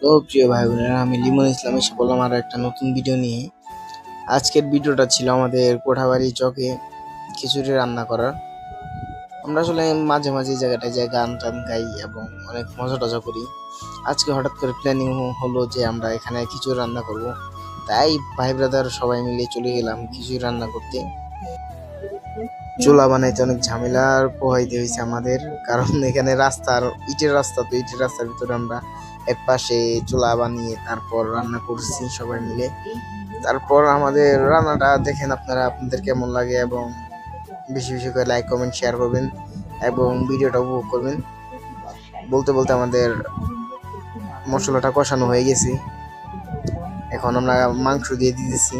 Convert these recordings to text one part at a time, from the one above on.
তো প্রিয় ভাই বোনেরা, আমি লিমন ইসলাম এসে বললাম আরো একটা নতুন ভিডিও নিয়ে। আজকের ভিডিওটা ছিল আমাদের কোঠাবাড়ি চকে খিচুড়ি রান্না করার। আমরা আসলে মাঝে মাঝে এই জায়গাটায় যাই, গান টান গাই এবং অনেক মজা টজা করি। আজকে হঠাৎ করে প্ল্যানিং হলো যে আমরা এখানে খিচুড়ি রান্না করব। তাই ভাই ব্রাদার সবাই মিলে চলে গেলাম খিচুড়ি রান্না করতে। চুলা বানাইতে অনেক ঝামেলার পোহাইতে হয়েছে আমাদের, কারণ এখানে রাস্তার ইটের রাস্তা, তো ইটের রাস্তার ভিতরে আমরা এক পাশে চুলা বানিয়ে তারপর রান্না করছি সবাই মিলে। তারপর আমাদের রান্নাটা দেখেন আপনারা, আপনাদের কেমন লাগে এবং বেশি বেশি করে লাইক কমেন্ট শেয়ার করবেন এবং ভিডিওটা উপভোগ করবেন। বলতে বলতে আমাদের মশলাটা কষানো হয়ে গেছে, এখন আমরা মাংস দিয়ে দিতেছি।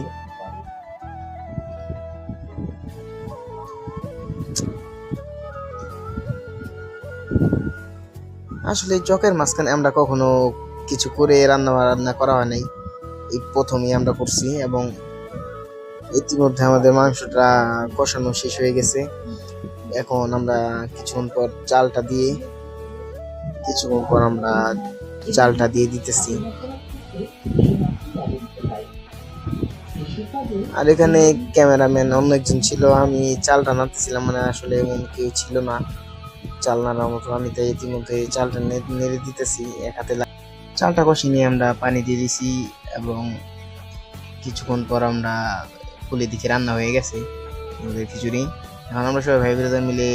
আসলে চকের মাঝখানে আমরা কখনো কিছু করে রান্না বান্না করা হয় নাই, এই প্রথমেই আমরা করছি এবং ইতিমধ্যে আমাদের মাংসটা কষানো শেষ হয়ে গেছে। এখন আমরা কিছুক্ষণ পর আমরা চালটা দিয়ে দিতেছি। আর এখানে ক্যামেরাম্যান অন্য একজন ছিল, আমি চালটা নাড়তেছিলাম, মানে আসলে এমন কেউ ছিল না চাল নাড়ার মতো। আমি তাই ইতিমধ্যে চালটা নেড়ে দিতেছি এক হাতে। চালটা কষিয়ে নিয়ে আমরা পানি দিয়ে দিছি এবং কিছুক্ষণ পর আমরা খুলে দেখি রান্না হয়ে গেছে আমাদের খিচুড়ি। এখন আমরা সবাই ভাই ব্রাদার মিলে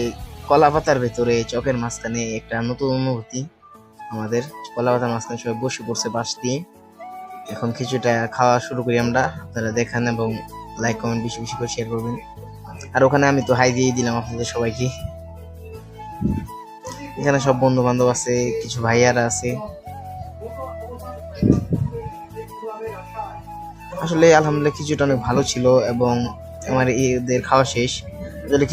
কলা পাতার ভেতরে চকের মাঝখানে একটা নতুন অনুভূতি আমাদের। কলা পাতার মাঝখানে সবাই বসে পড়ছে বাঁশ দিয়ে। এখন খিচুড়িটা খাওয়া শুরু করি আমরা, আপনারা দেখেন এবং লাইক কমেন্ট বেশি বেশি করে শেয়ার করবেন। আর ওখানে আমি তো হাই দিয়ে দিলাম আপনাদের সবাইকে। এখানে সব বন্ধু বান্ধব আছে, কিছু ভাইয়ারা আছে। আসলে আলহামদুলিল্লাহ খিচুড়িটা অনেক ভালো ছিল এবং আমার এদের খাওয়া শেষ। আসলে